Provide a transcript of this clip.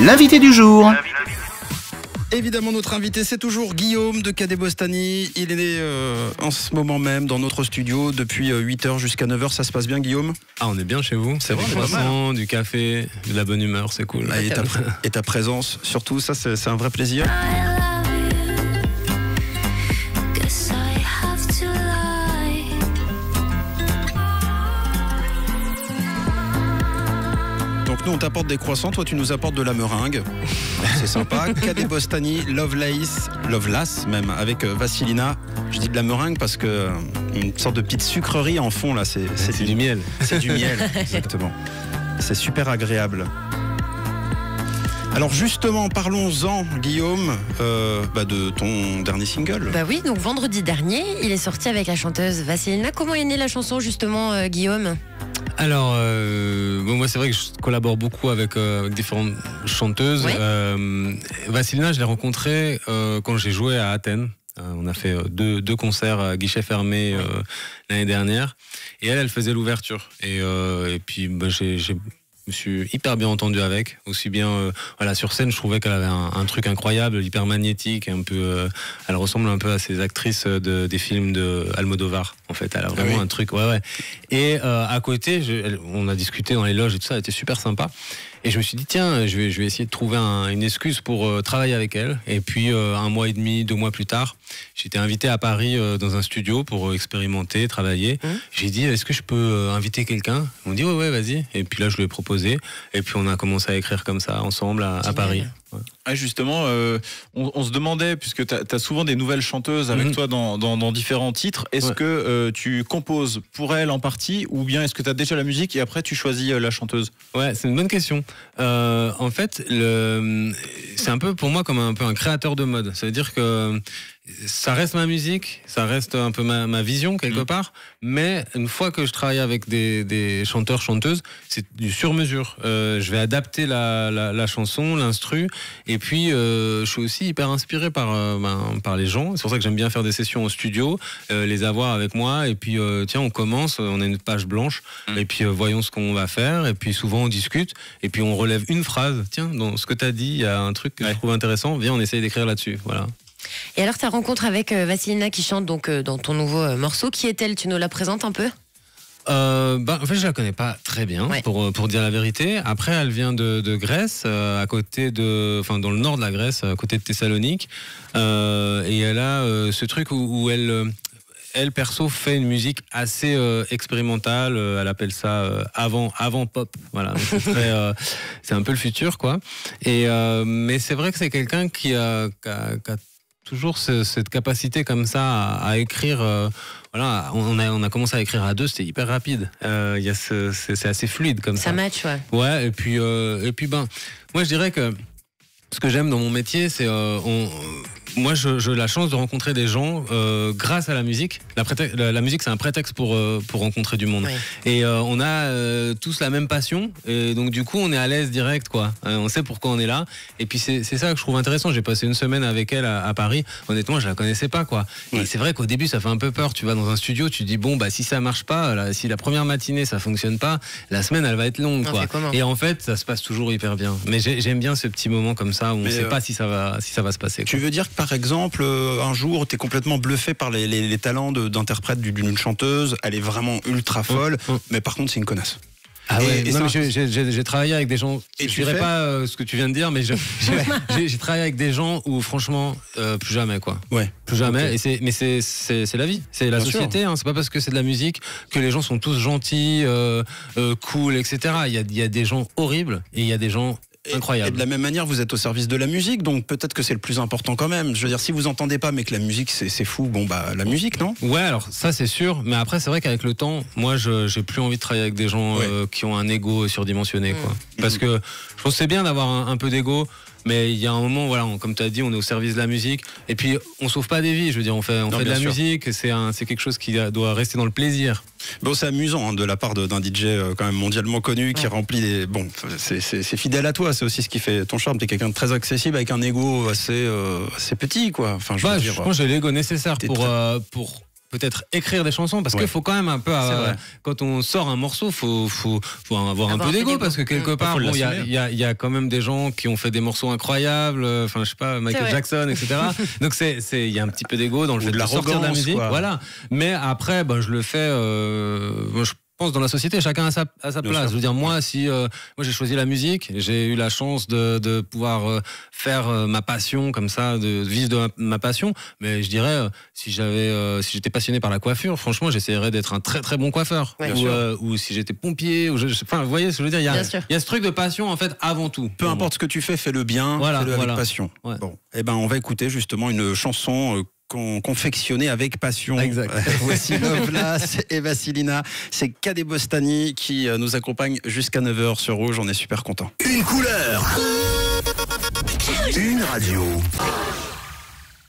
L'invité du jour. Évidemment, notre invité, c'est toujours Guillaume de Cadet Bostany. Il est en ce moment même dans notre studio depuis 8h jusqu'à 9h. Ça se passe bien, Guillaume? Ah, on est bien chez vous. C'est vrai, du croissant, du café, de la bonne humeur, c'est cool. Ah, et ta présence, surtout, ça, c'est un vrai plaisir. Donc nous on t'apporte des croissants, toi tu nous apportes de la meringue. C'est sympa. Cadet Bostany, Lovelace même, avec Vassilina. Je dis de la meringue parce que une sorte de petite sucrerie en fond là, c'est du miel. C'est du miel, exactement. C'est super agréable. Alors justement, parlons-en, Guillaume, de ton dernier single. Bah oui, donc vendredi dernier, il est sorti avec la chanteuse Vassilina. Comment est née la chanson justement, Guillaume ? Alors, moi c'est vrai que je collabore beaucoup avec différentes chanteuses. Ouais. Vassilina, je l'ai rencontrée quand j'ai joué à Athènes. On a fait deux concerts à guichet fermé l'année dernière. Et elle faisait l'ouverture. Et puis je me suis hyper bien entendu avec, aussi bien sur scène je trouvais qu'elle avait un truc incroyable, hyper magnétique, un peu elle ressemble un peu à ces actrices des films de Almodovar en fait, elle a vraiment un truc et à côté on a discuté dans les loges et tout ça, elle était super sympa. Et je me suis dit, tiens, je vais essayer de trouver une excuse pour travailler avec elle. Et puis, 1 mois et demi, 2 mois plus tard, j'étais invité à Paris dans un studio pour expérimenter, travailler. J'ai dit, est-ce que je peux inviter quelqu'un? Ils m'ont dit, ouais, vas-y. Et puis là, je lui ai proposé. Et puis, on a commencé à écrire comme ça, ensemble, à Paris. Ouais. Ah, justement, on se demandait, puisque tu as souvent des nouvelles chanteuses avec toi dans différents titres, est-ce que tu composes pour elles en partie, ou bien est-ce que tu as déjà la musique et après tu choisis la chanteuse? Ouais, c'est une bonne question. En fait, c'est un peu pour moi comme un créateur de mode. Ça veut dire que ça reste ma musique, ça reste un peu ma vision quelque part, mais une fois que je travaille avec des chanteurs, chanteuses, c'est du sur-mesure. Je vais adapter la chanson, l'instru, et puis je suis aussi hyper inspiré par les gens. C'est pour ça que j'aime bien faire des sessions au studio, les avoir avec moi, et puis tiens, on commence, on a une page blanche, et puis voyons ce qu'on va faire, et puis souvent on discute, et puis on relève une phrase. Tiens, dans ce que tu as dit, il y a un truc que je trouve intéressant, viens, on essaye d'écrire là-dessus. Voilà. Et alors ta rencontre avec Vassilina qui chante donc dans ton nouveau morceau, qui est-elle? Tu nous la présentes un peu? En fait, je la connais pas très bien, pour dire la vérité. Après, elle vient de Grèce, à côté dans le nord de la Grèce, à côté de Thessalonique, et elle a ce truc où elle perso fait une musique assez expérimentale. Elle appelle ça avant pop. Voilà, c'est un peu le futur, quoi. Et mais c'est vrai que c'est quelqu'un qui a toujours cette capacité comme ça à écrire. On a commencé à écrire à 2, c'était hyper rapide. C'est assez fluide comme ça. Ça match, ouais. Ouais, et puis moi je dirais que ce que j'aime dans mon métier, c'est moi j'ai la chance de rencontrer des gens grâce à la musique. La musique, c'est un prétexte pour rencontrer du monde. Oui. Et on a tous la même passion, et donc du coup on est à l'aise direct, quoi. On sait pourquoi on est là, et puis c'est ça que je trouve intéressant. J'ai passé une semaine avec elle à Paris. Honnêtement, je la connaissais pas, quoi. Et c'est vrai qu'au début ça fait un peu peur. Tu vas dans un studio, tu te dis si ça marche pas, si la première matinée ça fonctionne pas, la semaine elle va être longue, quoi. Et en fait ça se passe toujours hyper bien. Mais j'aime bien ce petit moment comme ça où on sait pas si ça va se passer, quoi. Tu veux dire que par exemple, un jour, tu es complètement bluffé par les talents d'interprète d'une chanteuse, elle est vraiment ultra folle, mais par contre, c'est une connasse. Ah ouais, j'ai travaillé avec des gens, je dirais pas ce que tu viens de dire, mais j'ai travaillé avec des gens où franchement, plus jamais, quoi. Ouais. Plus jamais, mais c'est la vie, c'est la société, hein. C'est pas parce que c'est de la musique que les gens sont tous gentils, cool, etc. Il y a des gens horribles et il y a des gens incroyable. Et de la même manière, vous êtes au service de la musique, donc peut-être que c'est le plus important quand même. Je veux dire, si vous entendez pas, mais que la musique c'est fou, la musique, non? Ouais, alors ça c'est sûr, mais après c'est vrai qu'avec le temps, moi j'ai plus envie de travailler avec des gens qui ont un ego surdimensionné, quoi. Parce que je pense que c'est bien d'avoir un peu d'ego, mais il y a un moment, comme tu as dit, on est au service de la musique, et puis on sauve pas des vies. Je veux dire, on fait de la musique, c'est quelque chose qui doit rester dans le plaisir. Bon, c'est amusant de la part d'un DJ quand même mondialement connu qui remplit des... Bon, c'est fidèle à toi, c'est aussi ce qui fait ton charme. T'es quelqu'un de très accessible avec un ego assez petit, quoi. Enfin, je pense que j'ai l'ego nécessaire pour peut-être écrire des chansons parce qu'il faut quand même un peu quand on sort un morceau faut avoir un peu d'ego parce que quelque part il y a quand même des gens qui ont fait des morceaux incroyables, enfin je sais pas, Michael Jackson, etc. Donc il y a un petit peu d'ego dans le fait de sortir de la musique, voilà. Mais après je le fais je pense dans la société, chacun a sa place. Je veux dire, moi, moi j'ai choisi la musique, j'ai eu la chance de pouvoir faire ma passion comme ça, de vivre de ma passion. Mais je dirais, si j'étais passionné par la coiffure, franchement, j'essaierais d'être un très très bon coiffeur. Ou si j'étais pompier, enfin, vous voyez ce que je veux dire. Il y a ce truc de passion en fait avant tout. Peu importe ce que tu fais, fais-le bien, fais-le avec passion. Ouais. Bon, on va écouter justement une chanson confectionné avec passion. Exact. Voici Loveless et Vasilina. C'est Cadet Bostani qui nous accompagne jusqu'à 9h sur Rouge. On est super contents. Une couleur. Une radio.